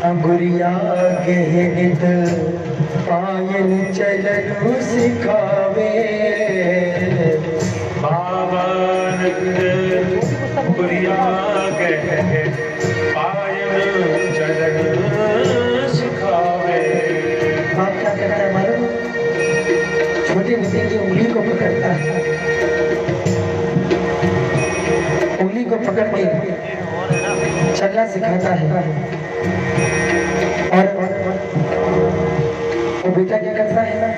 अंगुरिया गेहित पायल चलनु सिखावे बाबा अंगुरिया गेहित पायल चलनु सिखावे। बाप क्या करता है मालूम? छोटे बच्चे की उंगली को पकड़ता है, उंगली को पकड़ के चलना सिखाता है। और वो बेटा क्या करता है ना,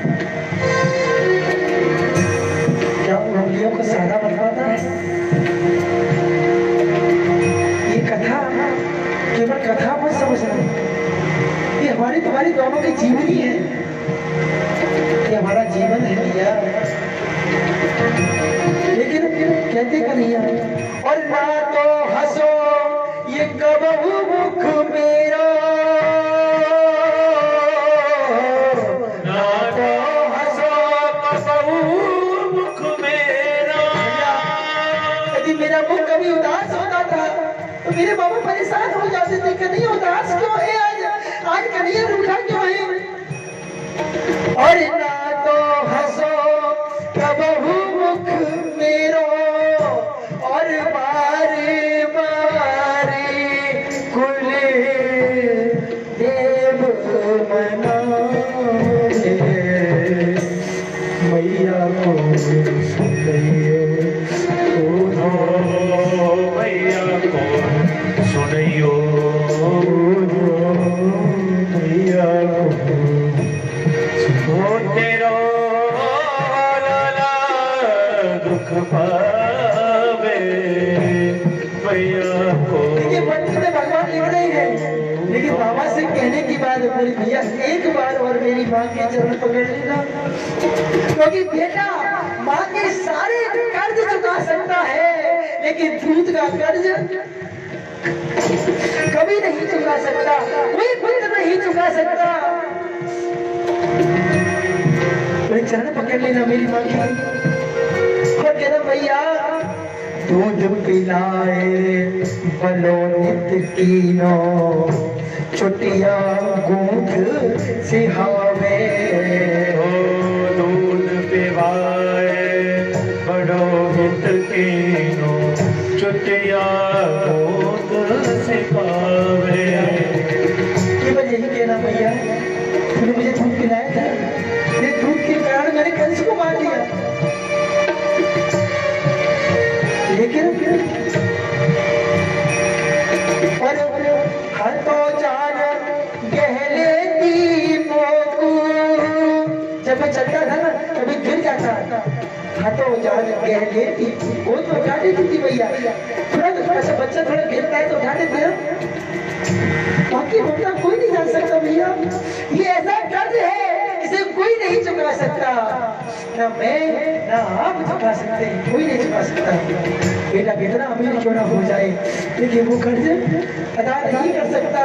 क्या उंगलियों को सादा बनवाता है। ये कथा केवल कथा मत समझना, ये हमारी तुम्हारी दोनों की जीवनी है, ये हमारा जीवन है भैया। लेकिन कहते कन्हैया और ना तो हंसो ये कबहू मुख मेरा, ना तो हंसो कबहू मुख मेरा। यदि मेरा मुख कभी उदास होता था तो मेरे बाबा परेशान हो जाते थे, कन्हैया उदास क्यों है आज कन्हैया रूठा क्यों है। और ना तो हंसो कबहू मुख मेरो और बारे बारे कुल देव मनाए मैया को सुनियो मैया को सुनियो मैया को तेरो लाला दुख पावे मैया को। देखिए पंडित में भगवान लिख रहे हैं, लेकिन बाबा से कहने की बात बोली भैया एक बार और मेरी माँ के चरण पकड़ लेना, क्योंकि बेटा माँ के सारे कर्ज चुका सकता है लेकिन दूध का कर्ज कभी नहीं चुका सकता, कोई पुत्र नहीं चुका सकता। मेरे चरण पकड़ लेना मेरी माँ की और कहना भैया दूध पिलाए बलो नित कीनो चुटिया गूंथ सिहावे। दूध पिवाए बड़ो हित कीनो चुटिया गूंथ सिखावे। केवल यही कहना भैया तूने मुझे दूध पिलाया था, ये दूध के कारण मैंने कंस को मार दिया, लेकिन और हर तो जान गहले मोकू जब मैं चलता था ना कभी गिर जाता था, हाथों जान गहले वो तो उठा देती थी भैया, थोड़ा सा बच्चा थोड़ा गिरता है तो उठा देते हैं, बाकी होता कोई नहीं जान सकता भैया। ये ऐसा कर्ज है इसे कोई नहीं चुका सकता, ना मैं ना आप चुका सकते, कोई नहीं चुका सकता। बेटा कितना अमीर क्यों ना हो जाए लेकिन वो कर्ज अदा नहीं कर सकता।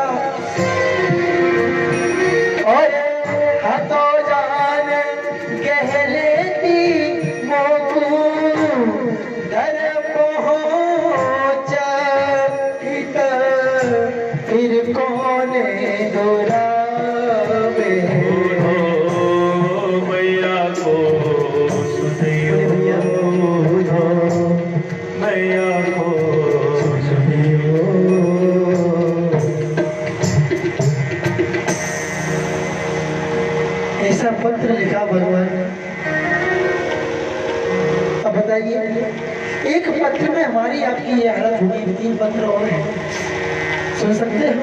और हाथों जान कह लेती मोकू दर पहुंच फिर कौन दोरावे। मैया को सुनियो मैया को सुनियो। ऐसा पत्र लिखा भगवान। अब बताइए एक पत्र में हमारी आपकी ये हालत होगी, 3 पत्र और हैं, सुन सकते हो?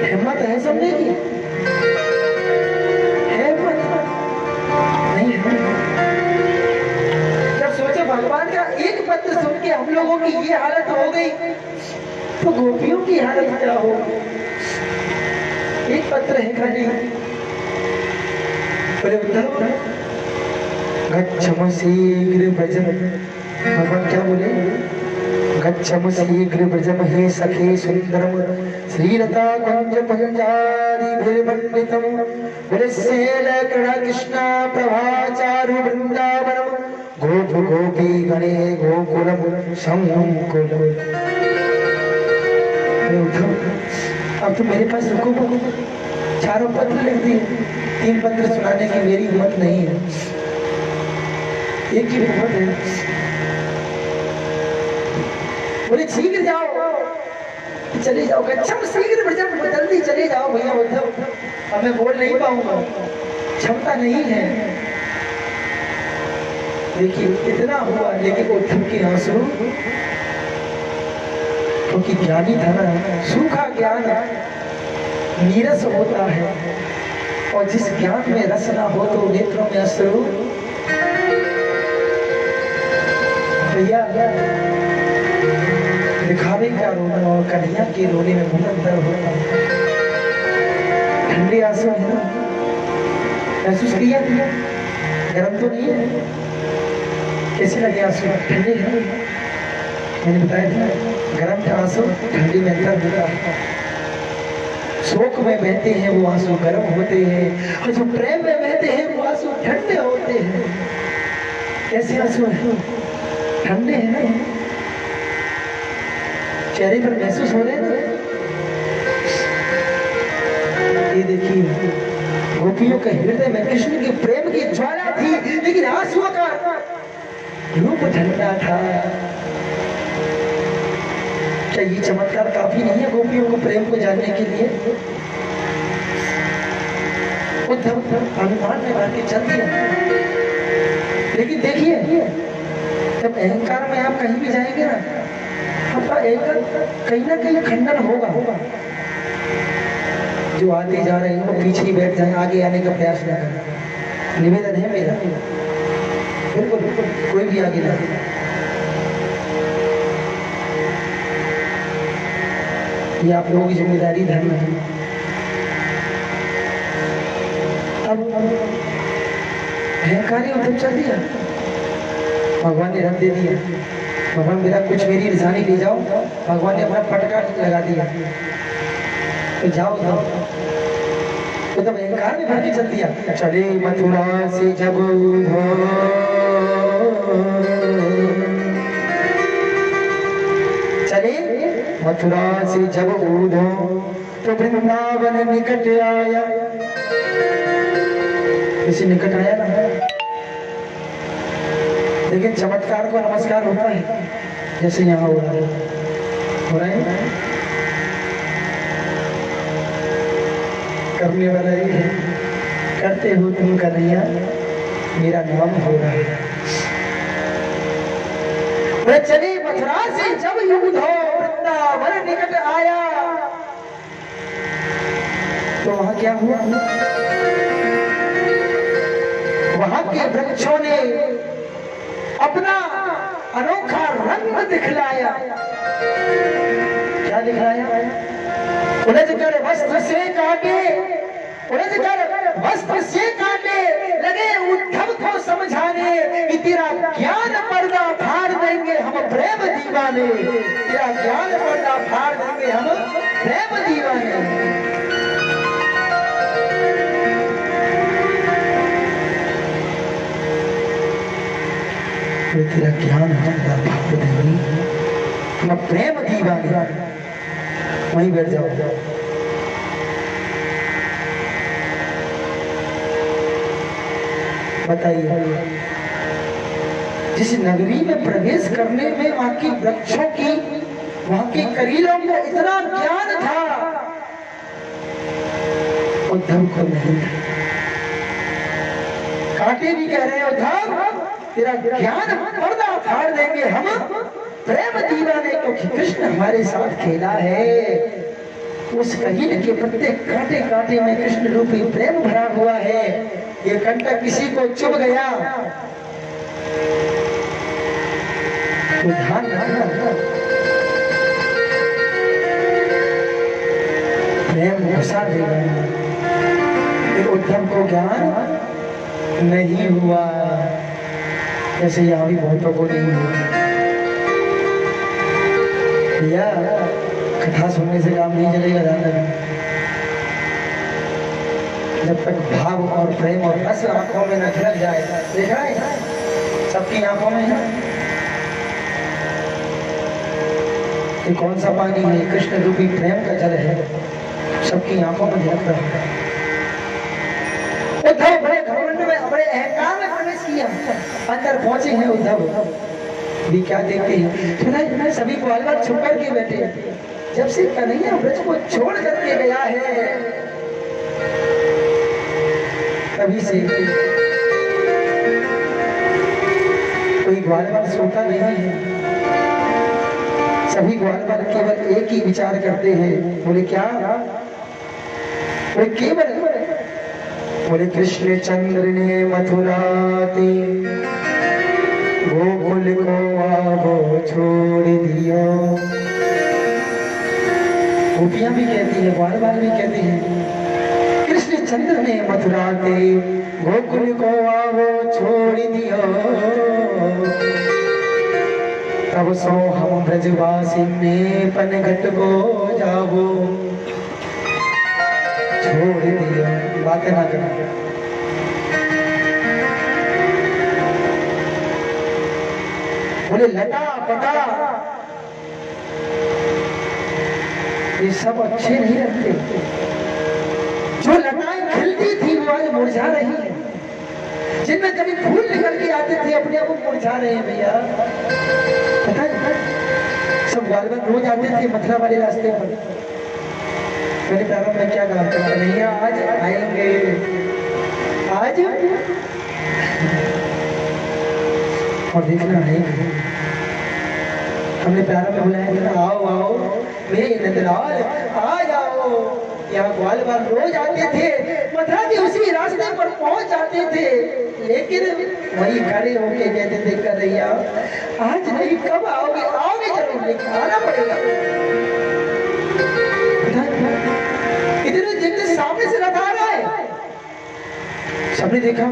हिम्मत है सुनने की? है हिम्मत? नहीं है। जब सोचो भगवान का एक पत्र सुन के हम लोगों की ये हालत हो गई तो गोपियों की हालत क्या होगी? एक पत्र है खाली, बोले उद्धव गच्छम शीघ्र व्रजम। भगवान क्या बोले? गच्छम शीघ्र व्रजम हे सखे सुंदरम श्रीलता कुंज पंजारिभिर्मण्डितम विरसेन कृष्ण प्रभाचारु वृंदावनम गोप गोपी गणे गोकुलम संकुल। अरे उद्धव, अब तो मेरे पास रुको, 4 पत्र लिख दिए, 3 पत्र सुनाने की मेरी हिम्मत नहीं है, एक ही हिम्मत है। बोले शीघ्र जाओ, चले जाओ, क्षम शीघ्र जल्दी चले जाओ भैया उद्धव, अब मैं बोल नहीं पाऊंगा, क्षमता नहीं है। देखिए इतना हुआ, लेकिन उद्धव के आंसू, क्योंकि ज्ञानी था ना, सूखा ज्ञान नीरस होता है, और जिस ज्ञान में रस ना हो तो नेत्रों में अश्रु। भैया दिखावे का रोना और कन्हैया के रोने में बहुत अंतर होता है। ठंडे आंसू है ना, महसूस किया, गर्म तो नहीं है, कैसे लगे आंसू? ठंडे हैं, मैंने बताया था, गर्म के आंसू ठंडी में अंतर होता है। शोक में बहते हैं वो आंसू गर्म होते हैं, और जो प्रेम में बहते हैं वो आंसू ठंडे होते हैं। कैसे आंसू हैं? ठंडे हैं ना, चेहरे पर महसूस हो रहे हैं ना। ये देखिए, गोपियों के हृदय में कृष्ण के प्रेम की ज्वाला थी, लेकिन आंसुओं का रूप ठंडा था। क्या ये चमत्कार काफी नहीं है गोपियों को प्रेम को जानने के लिए? उद्धव हनुमान ने मार के चल दिया, लेकिन देखिए जब अहंकार में आप कहीं भी जाएंगे ना, आपका अहंकार कहीं ना कहीं खंडन होगा। जो आते जा रहे हैं वो पीछे ही बैठ जाए, आगे आने का प्रयास न करें, निवेदन है मेरा। बिल्कुल कोई भी आगे ना, ये आप लोगों की जिम्मेदारी धर्म है। अब अहंकारी उद्धव चल दिया, भगवान ने रख दे दिया, भगवान मेरा कुछ मेरी निशानी ले जाओ, भगवान ने अपना पटका लगा दिया, तो जाओ जाओ, तो तब अहंकार में भर के चल दिया। चले मथुरा से जब चले मथुरा से जब उद्धव, तो वृंदावन निकट आया। किसी निकट आया ना, लेकिन चमत्कार को नमस्कार होता है, जैसे यहाँ हो रहा है करने वाला ही है, करते हो तुम कन्हैया, मेरा नाम हो रहा है। चले मथुरा से जब उद्धव, वृंदावन निकट आया, तो वहां क्या हुआ? वहां के वृक्षों ने अपना अनोखा रंग दिखलाया। क्या दिखलाया? उलझ कर वस्त्र से काटे, उलझ कर वस्त्र से काटे, लगे उद्धव को समझाने कि तेरा ज्ञान पर्दा फाड़ देंगे हम प्रेम दीवाने, तेरा ज्ञान पर्दा फाड़ देंगे हम प्रेम दीवाने। तो तेरा ज्ञान पर्दा फाड़ देंगे हम प्रेम दीवाने। वहीं बैठ जाओ। बताइए, जिस नगरी में प्रवेश करने में वहां की वृक्षों की, वहां के करीलों को इतना ज्ञान था, उद्धव को नहीं था। कांटे भी कह रहे हैं उद्धव तेरा ज्ञान पर्दा फाड़ देंगे हम प्रेम दीवाने, क्योंकि कृष्ण हमारे साथ खेला है। उस कहीन के प्रत्येक कांटे कांटे में कृष्ण रूपी प्रेम भरा हुआ है। ये कंटक किसी को चुभ गया तो ध्यान रखना, प्रेम घुसा देगा। फिर उद्धव को ज्ञान नहीं हुआ, जैसे यहाँ भी बहुतों को नहीं हुआ। भैया कथा सुनने से काम नहीं चलेगा, ध्यान। जब तक भाव और प्रेम और रस आंखों में न खिलक जाए, देख रहा है सबकी आंखों में है, ये कौन सा पानी है? कृष्ण रूपी प्रेम का जल है, सबकी आंखों में झलक रहा है। उद्धव बड़े घमंड में, बड़े अहंकार में प्रवेश किया, अंदर पहुंचे हैं उद्धव भी क्या देखते हैं, सुना सभी ग्वालवाल छुप करके बैठे। जब से कन्हैया ब्रज को छोड़ करके गया है, तभी से कोई ग्वालवाल सोता नहीं है। सभी ग्वालवाल केवल एक ही विचार करते हैं, बोले क्या? बोले केवल, बोले कृष्ण चंद्र ने मथुरा ते गोकुल को आवो छोड़ दियो। गोपियां भी कहती है, ग्वालवाल भी कहते हैं, कृष्ण चंद्र ने मथुरा ते गोकुल को आवो छोड़ दियो। तब सो हम ब्रजवासी ने पनघट को जावो छोड़ दिया। बातें ना करना, बोले लता पता ये सब अच्छे नहीं लगते। जो लताएं खिलती थी वो आज मुरझा रही है, जिनमें कभी फूल निकल के आते थे अपने आप मुरझा रहे हैं। भैया पता है, सब ग्वालवाल रोज आते थे मथुरा वाले रास्ते पर। मैंने प्रारंभ में क्या कहा था, नहीं आज आएंगे, आज और देखना है। हमने प्रारंभ में बुलाया था, आओ आओ मेरे नंदलाल आ जाओ। यहाँ ग्वालवाल रोज आते थे, मथुरा के उसी रास्ते पर पहुंच जाते थे, लेकिन वही खड़े होके कहते थे, कन्हैया आज नहीं, कब आओगे? आओगे जरूर, लेकिन आना पड़ेगा। इतने दिन से सामने से रथ आ रहा है, सबने देखा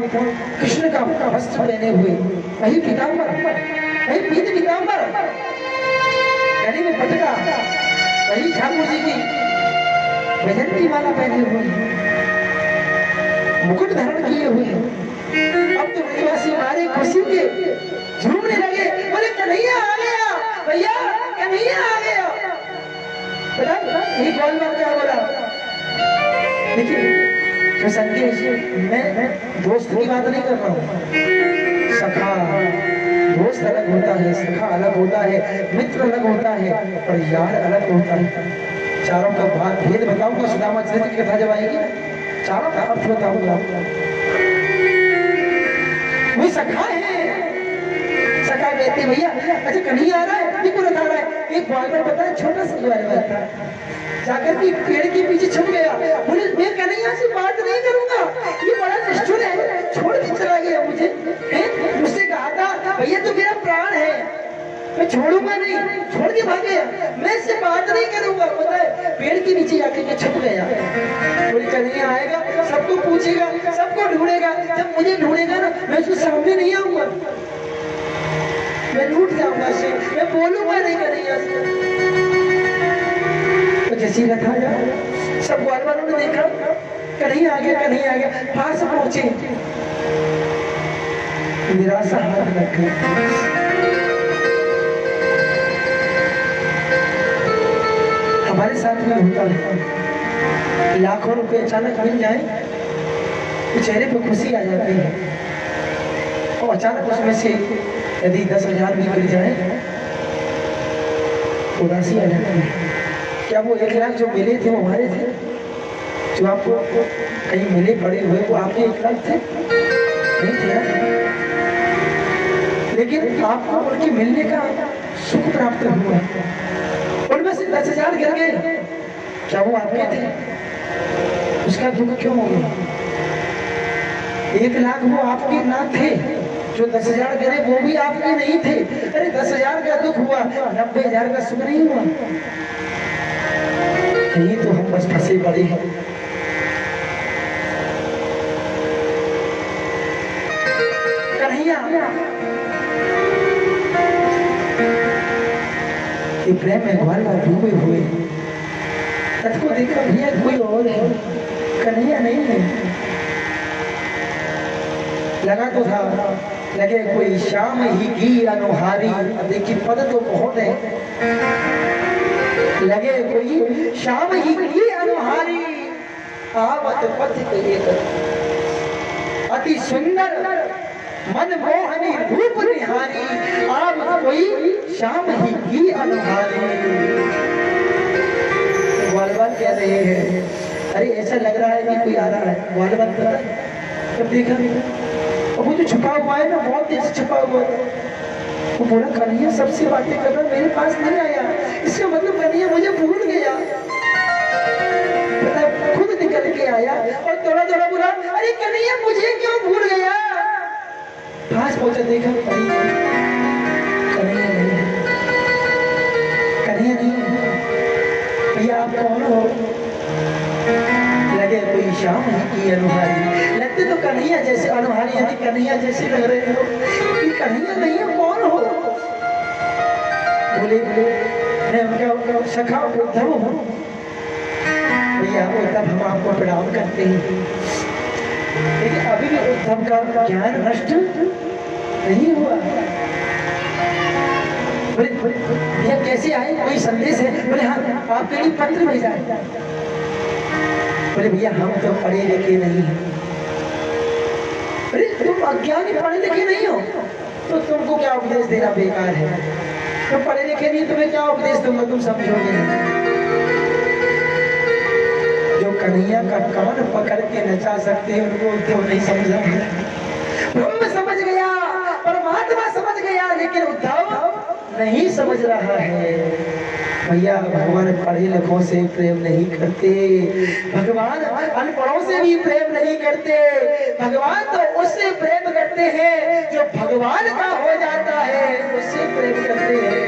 कृष्ण का वस्त्र पहने हुए, वही पीताम्बर, वही पीत पीताम्बर, गले में पटका, वही ठाकुर जी की वैजंती माला पहने हुए, मुकुट धारण किए हुए। अब तो ब्रजवासी हमारे खुशी के झूमने लगे, बोले कन्हैया आ गया, भैया कन्हैया आ गया। पता ये ग्वालवाल क्या बोला? देखिए जो संदेश, मैं दोस्त की बात नहीं कर रहा हूँ, सखा दोस्त अलग होता है, सखा अलग होता है, मित्र अलग होता है, और यार अलग होता है। चारों का भेद बताऊंगा, सुदामा चरित्र की कथा जब आएगी चारों का अर्थ बताऊंगा। वो सखा है, सखा कहते भैया अच्छा कन्हैया आ रहा है, देखो रथ आ रहा है। एक ग्वालवाल पता है, छोटा सा ग्वालवाल था, जाकर के पेड़ के पीछे छुप गया, बोले मैं कन्हैया से बात नहीं करूंगा, ये बड़ा निष्ठुर है, छोड़ के चला गया मुझे। मुझसे कहा था भैया तो मेरा प्राण है, मैं छोड़ूंगा नहीं, छोड़ के भाग गया, मैं इससे बात नहीं करूंगा। पता है पेड़ के नीचे जाके के छुप गया। बोले कन्हैया आएगा, सबको पूछेगा, सबको ढूंढेगा, जब मुझे ढूंढेगा ना, मैं उसके सामने नहीं आऊंगा, मैं रूठ जाऊंगा से, मैं बोलूंगा नहीं कन्हैया से। तो जैसी रथ आया, सब ग्वालवालों ने देखा कन्हैया आ गया, कन्हैया आ गया, पास पहुंचे, निराशा हाथ रख गई। हमारे साथ में होता है, लाखों रुपए अचानक मिल जाए तो चेहरे पर खुशी आ जाती है, और अचानक उसमें से यदि 10,000 भी मिल जाए तो उदासी आ जाती है। क्या वो 1 लाख जो मिले थे वो हमारे थे? जो आपको कहीं मिले पड़े हुए वो आपके 1 लाख थे? नहीं थे, लेकिन आपको उनके मिलने का सुख प्राप्त हुआ, उनमें से 10,000 गिर गए, क्या वो आपके थे? उसका दुख क्यों हो गया? 1 लाख वो आपके ना थे, जो 10,000 गिरे वो भी आपके नहीं थे। अरे 10,000 का दुख हुआ, 90,000 का सुख नहीं हुआ। यही तो हम बस फंसे पड़े हैं। कन्हैया कि प्रेम में ग्वालवाल डूबे हुए, रथ को देखा भैया कोई और है, कन्हैया नहीं है। लगा तो था, लगे कोई श्याम ही की अनुहारी। अब देखिए पद तो बहुत है, लगे कोई शाम ही की अनुहारी आवत पथ एक अति सुंदर मनमोहनी रूप निहारी आप कोई शाम ही की अनुहारी। वालवाल कह रहे हैं अरे ऐसा लग रहा है कि कोई आ रहा है। वालवाल पता जब देखा और वो जो छुपा हुआ है ना बहुत देर से छुपा हुआ था वो बोला कन्हैया सबसे बातें कर रहा मेरे पास नहीं आया इसका मतलब कन्हैया मुझे भूल गया। पता खुद निकल के आया और थोड़ा थोड़ा बोला अरे कन्हैया मुझे क्यों भूल गया। पास पहुंचा देखा कन्हैया नहीं कन्हैया नहीं भैया आप कौन हो। लगे कोई शाम ही की अनुहारी लगते तो कन्हैया जैसे अनुहारी यानी कन्हैया जैसे लग रहे हो कि कन्हैया नहीं है कौन हो। बोले मैं उनका सखा उद्धव हूँ। भैया उद्धव हम आपको प्रणाम करते हैं लेकिन अभी भी उद्धव का ज्ञान नष्ट नहीं हुआ। बोले भैया कैसे आए कोई संदेश है। बोले हाँ आपके लिए पत्र भेजा है। बोले भैया हम तो पढ़े लिखे नहीं हैं। अरे तुम अज्ञानी पढ़े लिखे नहीं हो तो तुमको क्या उपदेश देना बेकार है। तुम पढ़े लिखे नहीं तुम्हें क्या उपदेश दूंगा तुम समझोगे नहीं। जो कन्हैया का कान पकड़ के नचा सकते हैं उनको उद्धव नहीं समझा। ब्रह्म समझ गया परमात्मा समझ गया लेकिन उद्धव नहीं समझ रहा है। भैया भगवान पढ़े लिखों से प्रेम नहीं करते भगवान अनपढ़ों से भी प्रेम नहीं करते। भगवान तो उससे प्रेम करते हैं जो भगवान का हो जाता है उससे प्रेम करते हैं।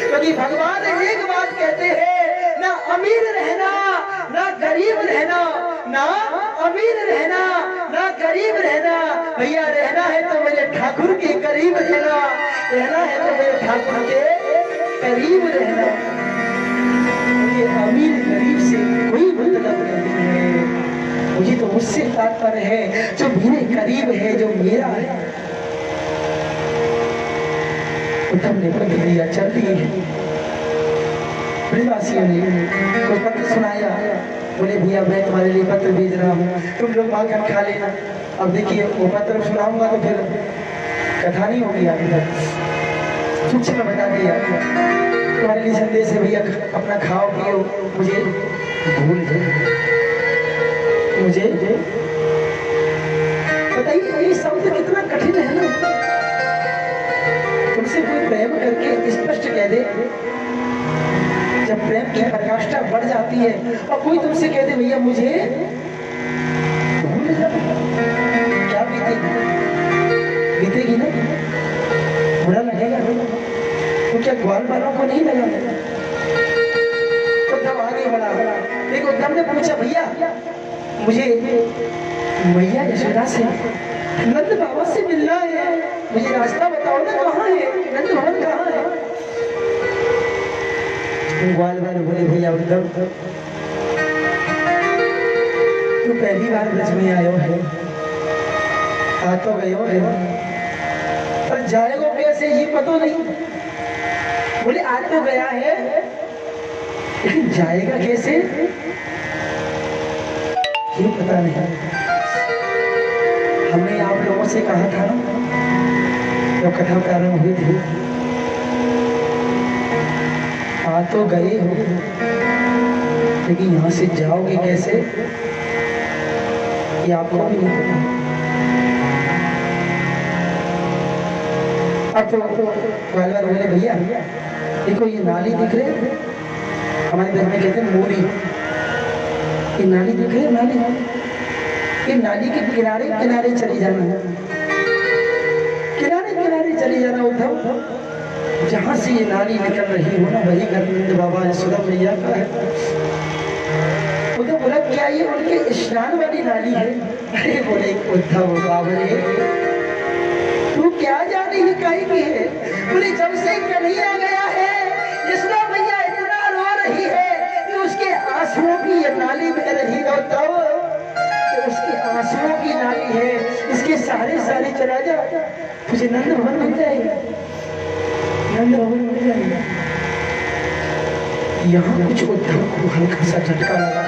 क्योंकि भगवान एक बात कहते हैं ना अमीर रहना ना गरीब रहना ना अमीर रहना ना गरीब रहना। भैया रहना है तो मेरे ठाकुर के करीब रहना रहना है तो मेरे ठाकुर के करीब रहना। मुझे अमीर गरीब से कोई मतलब नहीं है। मुझे तो उससे तात्पर्य है जो मेरे करीब है जो मेरा है। उद्धव ने पत्र दिया चल दिए ब्रजवासियों ने कोई पत्र सुनाया। बोले भैया मैं तुम्हारे लिए पत्र भेज रहा हूँ तुम लोग मांगकर खा लेना। अब देखिए वो पत्र सुनाऊंगा तो फिर कथा नहीं होगी आगे तक। कुछ में बता दिया तुम्हारे लिए संदेश है भैया अपना खाओ पियो मुझे भूल जाओ। मुझे बताइए ये शब्द कितना कठिन है ना। तुमसे कोई प्रेम करके स्पष्ट कह दे जब प्रेम की प्रकाष्ठा बढ़ जाती है और कोई तुमसे कह दे भैया मुझे भूल जाओ क्या बीतेगी बीतेगी ना बुरा लगेगा तो क्या ग्वाल वालों को नहीं लगा। उद्धव आगे बढ़ा देखो उद्धव ने पूछा भैया मुझे मैया यशोदा से नंद बाबा से मिलना है मुझे रास्ता बताओ ना कहाँ है नंद भवन कहाँ है। ग्वाल वाले बोले भैया उद्धव तू पहली बार ब्रज में आयो है आ तो गयो है पर जाएगो कैसे ये पता नहीं। बोले आ तो गया है लेकिन जाएगा कैसे ये पता नहीं। हमने आप लोगों से कहा था जब कथा प्रारंभ हुई थी आ तो गए हो लेकिन यहाँ से जाओगे कैसे ये आपको भी नहीं पता। अब तो बार बार बोले भैया देखो ये नाली दिख रहे हमारे घर में कहते हैं मूली। ये नाली दिख रही है नाली ये नाली के किनारे किनारे चली जाना किनारे किनारे चली जाना। उद्धव जहां से ये नाली निकल रही हो ना वही घर नंद बाबा यशोदा मैया का है। उद्धव बोला क्या ये उनके स्नान वाली नाली है। अरे बोले उद्धव बाबरे तू क्या जाने ही काहे की है। बोले जब से कन्हैया गया है यशोदा मैया इतना रो रही है कि उसके आंसुओं की ये नाली बह रही है। तब उसके आंसुओं की नाली है इसके सारे सारे चला जा तुझे नंद भवन मिल जाएगा नंद भवन मिल जाएगा। यहाँ कुछ उद्धव को हल्का सा झटका लगा,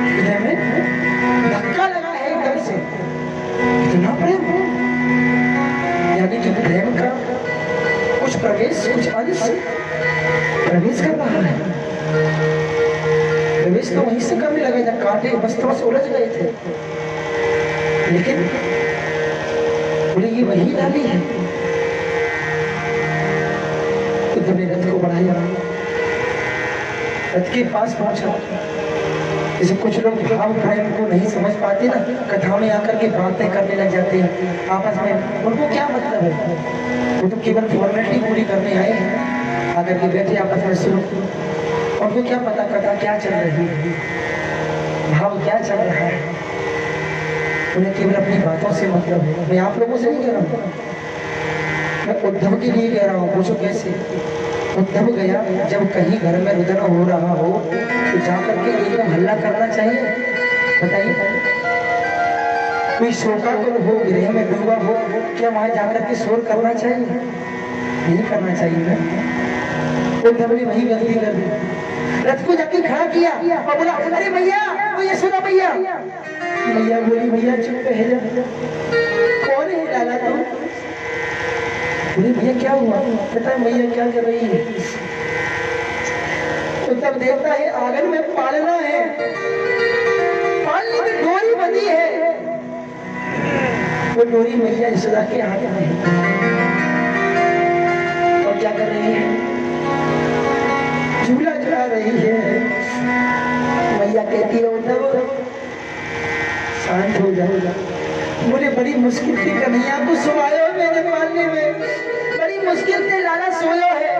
हृदय में धक्का लगा है एकदम से। इतना प्रेम, यानी कि प्रेम का कुछ प्रवेश, कुछ अंश प्रवेश कर रहा है। प्रवेश तो वहीं से करने लगा जब कांटे वस्त्रों से उलझ गए थे, लेकिन बोले ये वही डाली है। उद्धव ने रथ को बढ़ाया, रथ के पास पहुंचा। जैसे कुछ लोग भाव प्रेम को नहीं समझ पाते ना, कथाओं में आकर के बातें करने लग जाते हैं आपस में। उनको क्या मतलब है, वो तो केवल फॉर्मेलिटी पूरी करने आए हैं, आकर के बैठे आपस में सुनो। उनको क्या पता कथा क्या चल रही है, भाव क्या चल रहा है। उन्हें केवल अपनी बातों से मतलब है। मैं आप लोगों से नहीं कह रहा हूँ, मैं उद्धव के लिए कह रहा हूँ। पूछो कैसे? उद्धव गया, जब कहीं घर में रुदन हो रहा हो तो जाकर के एकदम हल्ला करना चाहिए? बताइए, कोई शोकाकुल हो, गृह में डूबा हो, क्या वहां जाकर के शोर करना चाहिए? नहीं करना चाहिए ना। उद्धव ने वही गलती कर दी, रथ को जाके खड़ा किया और बोला अरे भैया, भैया सुनो भैया। भैया बोली भैया चुप है जा, कौन है लाला तुम? बोले भैया क्या हुआ? पता है भैया क्या कर रही है? तो तब देखता है आंगन में पालना है, पालने में डोरी बंधी है। वो डोरी मैया यशोदा के हाथ में है। और क्या कर रही है? झूला झुला रही है। मैया कहती है उद्धव शांत हो जाओ। बोले बड़ी मुश्किल से कन्हैया को सुवायो मेरे पालने में, बड़ी मुश्किल से लाला सोयो है।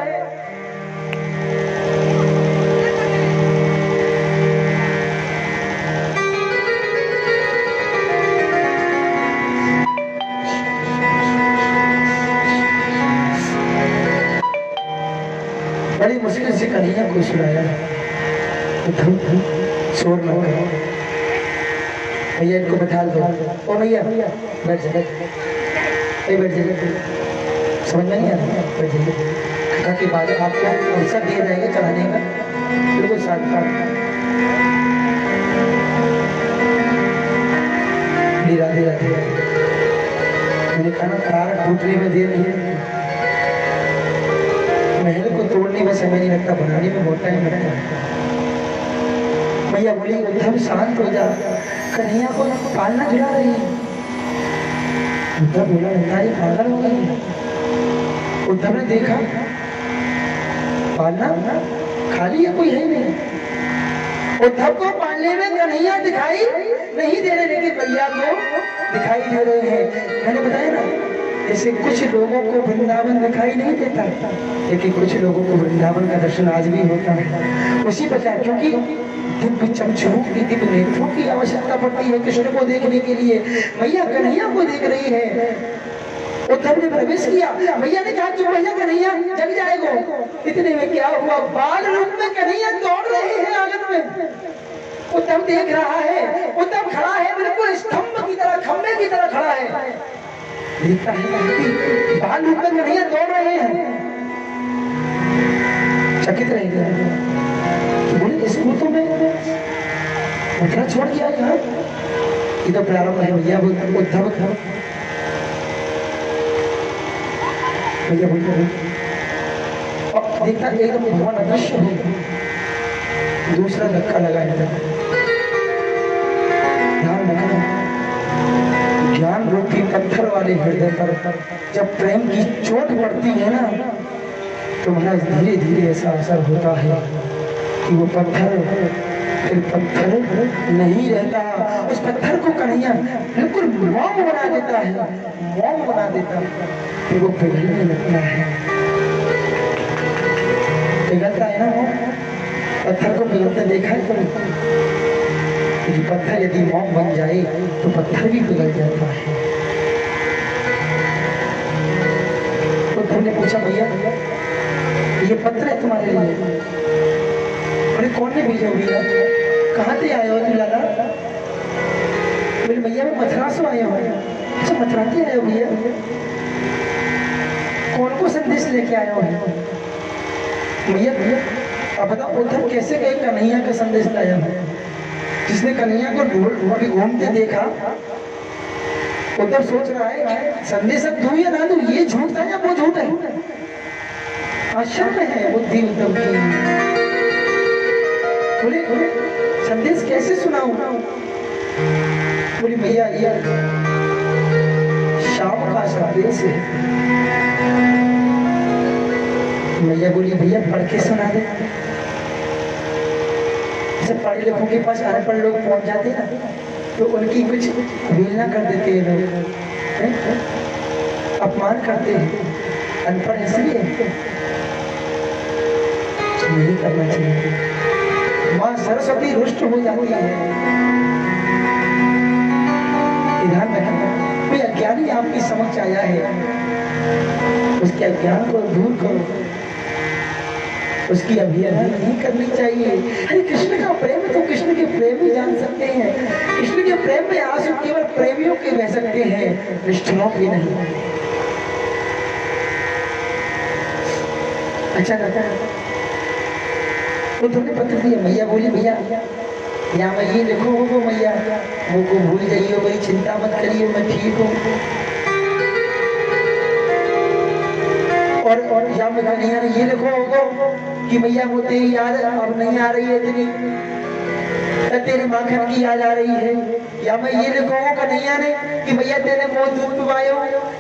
बड़ी मुश्किल से कन्हैया को सुलाया। शोर न करो, भैया इनको बैठा दो। ओ भैया बैठ जाए, बैठ जाइए, समझ में नहीं आ रहा, बैठ जाइए। कथा के बाद आपको अवसर दिया जाएगा चढ़ाने का, बिल्कुल साथ राधे राधे। मैंने कहा ना कार टूटने में देर नहीं है, महल को तोड़ने में समय नहीं लगता, बनाने में बहुत टाइम लगता है। भैया बोली उद्धव शांत हो जा, कन्हैया को पालना झुला रही है। उद्धव बोला नंदाई पागल हो गई। उद्धव ने देखा पालना खाली है, कोई है नहीं। उद्धव को पालने में कन्हैया दिखाई नहीं दे रहे, लेकिन भैया को दिखाई दे रहे हैं। मैंने बताया ना, जैसे कुछ लोगों को वृंदावन दिखाई नहीं देता, लेकिन कुछ लोगों को वृंदावन का दर्शन आज भी होता है। उसी प्रकार क्योंकि दिव्य चक्षुओं की, दिव्य नेत्रों की आवश्यकता पड़ती है कृष्ण को देखने के लिए। मैया कन्हैया को देख रही है। उद्धव ने प्रवेश किया, भैया ने कहा क्यों भैया कन्हैया जग जाएगा। इतने में क्या हुआ, बाल रूप में कन्हैया दौड़ रहे हैं आंगन में। उद्धव देख रहा है, उद्धव खड़ा है बिल्कुल स्तंभ की तरह, खंभे की तरह खड़ा है। देखता है बाल रूप में कन्हैया दौड़ रहे हैं, चकित रह गया। बोले इसको तो मैं मथुरा छोड़ के आया यहाँ, ये तो प्रारंभ है भैया। उद्धव भैया बोलते देखता एकदम भगवान अदृश्य हो गया। दूसरा धक्का लगाया, ध्यान रखना, ज्ञान रूपी पत्थर वाले हृदय पर जब प्रेम की चोट पड़ती है ना, तो महाराज धीरे धीरे ऐसा असर होता है कि वो पत्थर फिर पत्थर नहीं रहता। उस पत्थर को कन्हैया बिल्कुल मोम बना देता है, मोम बना देता है, फिर वो पिघलने लगता है। पिघलता है ना मोम, पत्थर को पिघलते देखा है कभी? पत्थर यदि मोम बन जाए तो पत्थर भी पिघल जाता है। तो तुमने पूछा भैया ये पत्थर है तुम्हारे लिए? बोले कौन ने भेजा भैया? कहाँ से आए हो तुम लाला? बोले भैया मैं मथुरा से आया हूँ। अच्छा मथुरा से आए हो भैया, कौन को संदेश लेके आए हो? भैया भैया अब बताओ उद्धव कैसे गए कन्हैया का संदेश लाया है? जिसने कन्हैया को अभी घूमते देखा, उद्धव सोच रहा है कि संदेश अब दूं या ना दूं, ये झूठ है या वो झूठ है? आश्चर्य है बुद्धि उद्धव की। बोले बोले संदेश कैसे सुनाऊं? बोले भैया ये शाम का संदेश है। भैया बोली भैया पढ़ के सुना दे। जब पढ़े लिखों के पास अनपढ़ लोग पहुंच जाते हैं तो उनकी कुछ अवहेलना कर देते हैं लोग, अपमान करते हैं। अनपढ़ इसलिए नहीं करना चाहिए। माँ सरस्वती रुष्ट हो जाती है। ध्यान रखना, कोई अज्ञानी आपकी समझ आया है, उसके अज्ञान को दूर करो, उसकी अवहेलना नहीं करनी चाहिए। अरे कृष्ण का प्रेम है तो कृष्ण के प्रेम ही जान सकते हैं। कृष्ण के प्रेम में आंसू केवल प्रेमियों के बह सकते हैं, निष्ठुरों के नहीं। अच्छा लगता है वो तुमने पत्र दिया। मैया बोली भैया या मैं ये लिखो हो मैया, वो को भूल जाइए, वही चिंता मत करिए, मैं ठीक हूँ। और या मैं कन्हैया ने ये लिखो होगा कि भैया वो तेरी याद अब नहीं आ रही है इतनी, तेरे माखन की याद आ रही है। या मैं ये लिखो होगा कन्हैया ने कि भैया तेरे मुँह दूध पिवायो।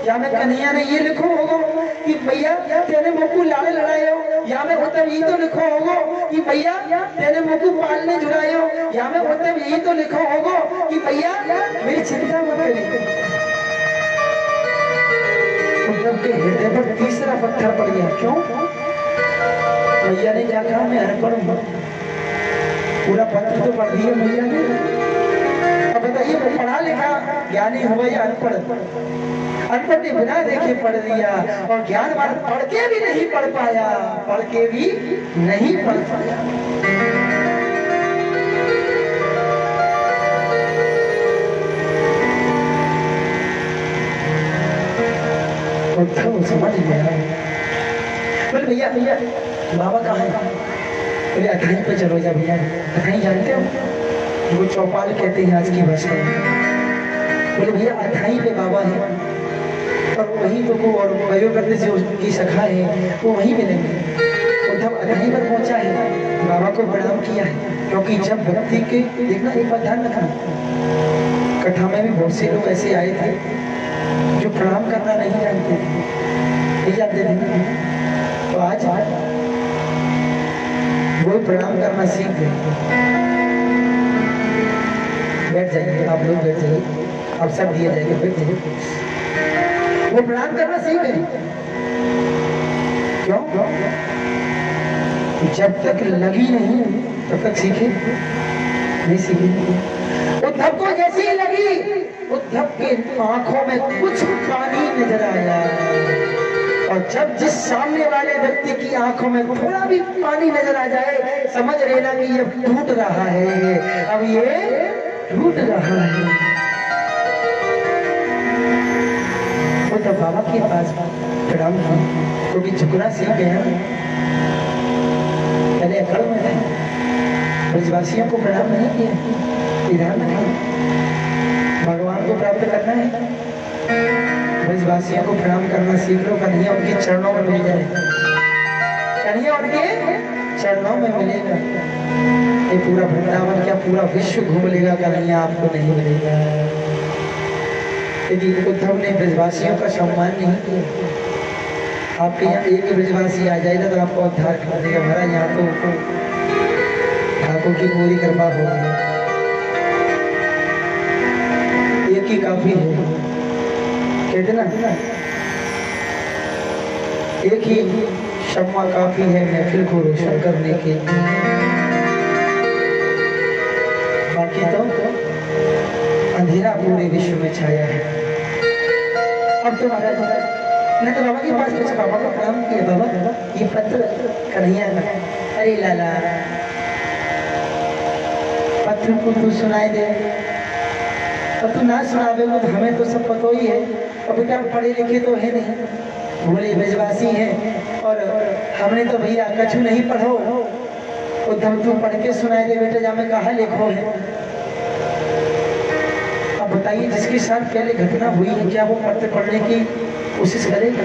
या मैं कन्हैया ने ये लिखो होगा कि भैया तेरे मुँह को लाल लड़ायो। या मैं उद्धव यही तो लिखो होगा कि भैया तेरे मुँह को पालने जुड़ायो। या मैं उद्धव यही तो लिखो होगा कि भैया मेरी चिंता मत करिए। उद्धव के हृदय पर तीसरा पत्थर पड़ गया। क्यों? भैया ने क्या कहा मैं अनपढ़ हूं। पूरा पत्र तो पढ़ दिया भैया ने। अब बताइए वो पढ़ा लिखा ज्ञानी हुआ या अनपढ़? अनपढ़ ने बिना देखे पढ़ दिया और ज्ञानवान पढ़ के भी नहीं पढ़ पाया, पढ़ के भी नहीं पढ़ पाया। उद्धव समझ गया। बोले भैया भैया बाबा कहाँ है? बोले अथाई पे चलो जा भैया। अथाई जानते हो? वो चौपाल कहते हैं आज की भाषा में। बोले भैया अथाई पे बाबा है और वहीं तो को और भयो करने से उनकी सखा है, वो वहीं मिलेंगे। उद्धव अथाई पर पहुंचा है, बाबा को प्रणाम किया है। क्योंकि जब भक्ति के देखना एक बात ध्यान रखना, कथा में भी बहुत से लोग ऐसे आए थे जो प्रणाम करना नहीं जानते थे, नहीं जानते थे। तो आज वो प्रणाम करना सीख गए। बैठ जाइए आप लोग, बैठ जाइए, आप सब दिए जाएंगे, बैठ जाइए। वो प्रणाम करना सीख गए। क्यों? जब तक लगी नहीं तब तक सीखे नहीं सीखे। उद्धव को जैसी लगी, उद्धव के आंखों में कुछ पानी नजर आया। और जब जिस सामने वाले व्यक्ति की आंखों में थोड़ा भी पानी नजर आ जाए, समझ लेना कि ये टूट रहा है, अब ये टूट रहा है। वो तो बाबा के पास प्रणाम किया, तो भी झुकना सीख गया। पहले अकड़ में था, ब्रजवासियों को प्रणाम नहीं किया। ध्यान रखना, भगवान को प्राप्त करना है, ब्रजवासियों को प्रणाम करना सीख लो। कन्हैया उनके चरणों में मिल जाए, कन्हैया उनके चरणों में मिलेगा। ये पूरा वृंदावन क्या पूरा विश्व घूम लेगा, कन्हैया आपको नहीं मिलेगा। यदि उद्धव ने ब्रजवासियों का सम्मान नहीं किया, आपके यहाँ एक ब्रजवासी आ जाएगा तो आपको उद्धार कर देगा। महाराज यहाँ तो ठाकुर की पूरी कृपा होगी, एक ही काफी है। कहते ना एक ही शम्मा काफी है महफिल को रोशन करने के, बाकी तो अंधेरा पूरे विश्व में छाया है। अब तो महाराज ने तो बाबा के पास कुछ बाबा को प्रणाम किया। बाबा ये पत्र कन्हैया का। अरे लाला पत्र को तू सुनाई दे, अब तू ना सुनावे तो हमें तो सब पता ही है। और बेटा पढ़े लिखे तो है नहीं, बोले ब्रजवासी हैं और हमने तो भैया कछु नहीं पढ़ो, उद्धव तू पढ़ के सुनाए दे बेटे, जा मैं कहा लिखो है। अब बताइए जिसके साथ पहले घटना हुई है क्या वो पढ़ते पढ़ने की कोशिश करेगा?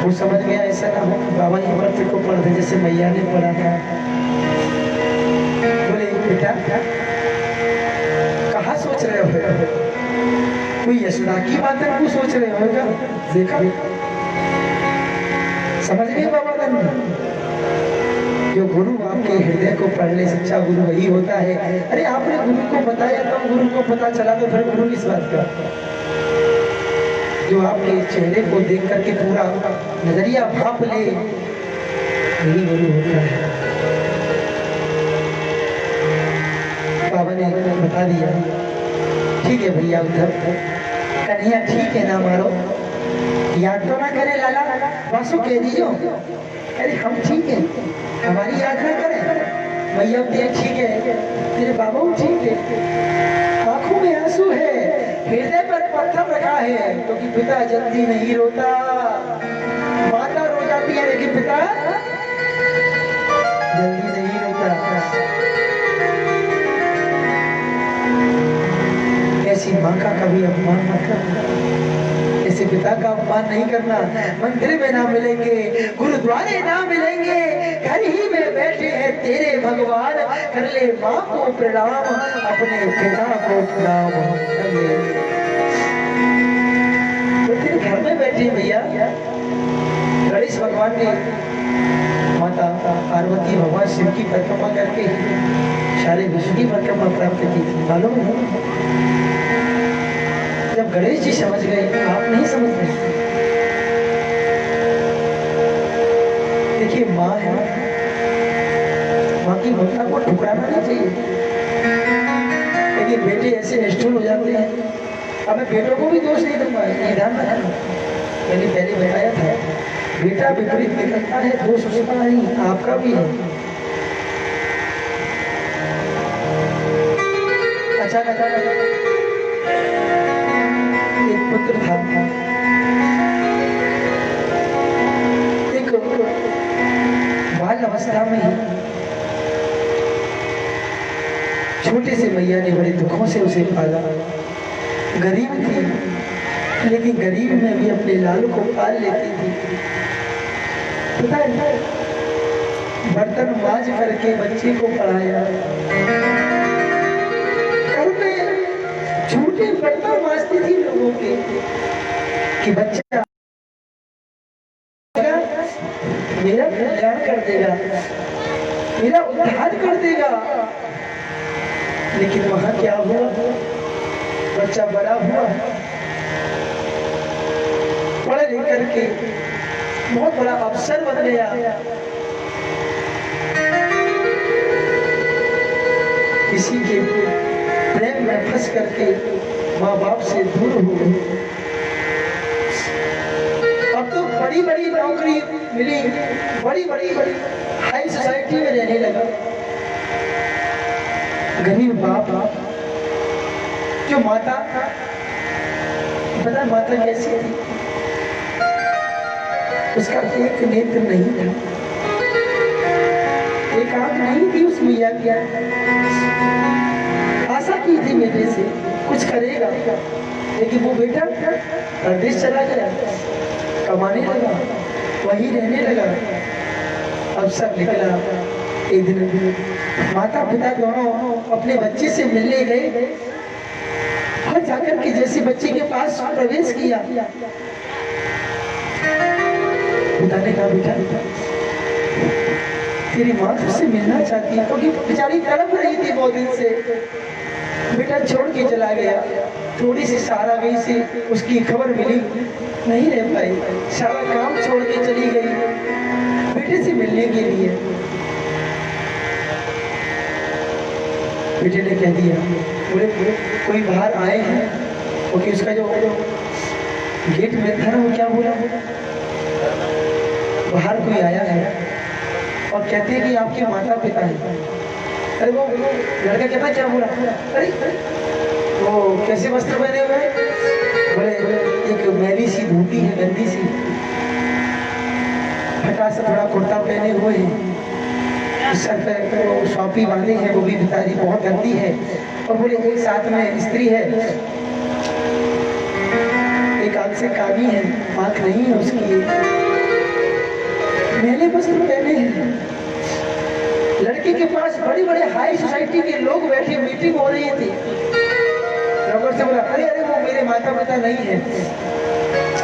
वो समझ गया ऐसा ना हो बाबा जी पढ़ते को पढ़ दे जैसे मैया ने पढ़ा था। बोले बेटा कहाँ सोच रहे हो? कोई यशोदा की बात है, क्यों सोच रहे हो? क्या देखा समझ गए बाबा धन? जो गुरु आपके हृदय को पढ़ने सच्चा गुरु वही होता है। अरे आपने गुरु को बताया तो गुरु को पता चला तो फिर गुरु किस बात का? जो आपके चेहरे को देख करके पूरा नजरिया भाप ले वही गुरु होता है। बाबा ने बता दिया ठीक है भैया उद्धव कन्हैया ठीक है ना मारो, याद तो ना करे लाला वासु कह दीजो। अरे हम ठीक है हमारी याद ना करें भैया ठीक है तेरे बाबा ठीक है। आंखों में आंसू है, हृदय पर पत्थर रखा है क्योंकि पिता जल्दी नहीं रोता, माता रो जाती है लेकिन पिता जल्दी नहीं रोता। ऐसी माँ का कभी अपमान मत करना, ऐसे पिता का अपमान नहीं करना। मंदिर में ना मिलेंगे, गुरुद्वारे ना मिलेंगे, घर ही में बैठे हैं तेरे भगवान। कर ले माँ को प्रणाम, अपने पिता को प्रणाम कर ले। तो तेरे घर में बैठे भैया गणेश भगवान ने माता पार्वती भगवान शिव की परिक्रमा करके सारे विश्व की परिक्रमा प्राप्त की थी, मालूम है? जब गणेश जी समझ गए आप नहीं समझ रहे। देखिए माँ है, माँ की ममता को ठुकराना नहीं चाहिए, लेकिन बेटे ऐसे निष्ठुर हो जाते हैं। अब मैं बेटों को भी दोष नहीं दूंगा, ये ध्यान रखना। मैंने पहले बताया था बेटा विपरीत निकलता है, दोष उसका नहीं आपका भी है। अचानक एक पुत्र था, एक बाल अवस्था में ही छोटे से मैया ने बड़े दुखों से उसे पाला। गरीब थी लेकिन गरीब में भी अपने लाल को पाल लेती थी। पता है बर्तन मांज करके बच्चे को पढ़ाया, घर में झूठे बर्तन मांजती थी लोगों के कि बच्चा मेरा कल्याण कर देगा, मेरा उद्धार कर देगा। लेकिन वहां क्या हुआ, बच्चा बड़ा हुआ, पढ़ लिख करके बहुत बड़ा अफसर बन गया। किसी के प्रेम में फंस करके माँ बाप से दूर हो गई। अब तो बड़ी बड़ी नौकरी मिली, बड़ी बड़ी हाई सोसाइटी में रहने लगा। गरीब बाप जो माता, पता माता कैसी थी, उसका एक नेत्र नहीं था, एक आंख नहीं थी उस मैया की। आशा की थी बेटे से कुछ करेगा, लेकिन वो बेटा प्रदेश चला गया, कमाने लगा, वही रहने लगा। अब सब निकला। एक दिन माता पिता दोनों अपने बच्चे से मिलने गए और जाकर के जैसे बच्चे के पास प्रवेश किया, पिता ने कहा बेटा तेरी माँ तुझसे मिलना चाहती है, क्योंकि बेचारी तड़प रही थी बहुत दिन से। बेटा छोड़ के चला गया, थोड़ी सी सहारा गई से उसकी खबर मिली, नहीं रह पाई, सारा काम छोड़ के चली गई बेटे से मिलने के लिए। बेटे ने कह दिया बोले कोई बाहर आए हैं, क्योंकि उसका जो गेट में था ना वो क्या बोला, बाहर कोई आया है और कहते हैं कि आपके माता पिता हैं। अरे वो लड़का कहता क्या बोला, अरे वो कैसे वस्त्र पहने हुए हैं, बोले एक मैली सी धोती है, गंदी सी, फटा सा थोड़ा कुर्ता पहने हुए हैं, सर पे वो शॉपी बांधी है, वो भी बेचारी बहुत गंदी है। और बोले एक साथ में स्त्री है, एक आंख से काली है, आंख नहीं है उसकी, मैले वस्त्र पहने हैं। लड़की के पास बड़ी बड़े हाई सोसाइटी के लोग बैठे, मीटिंग हो रही थी। नौकर से बोला, अरे अरे वो मेरे माता पिता नहीं है,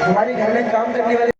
हमारे घर में काम करने वाले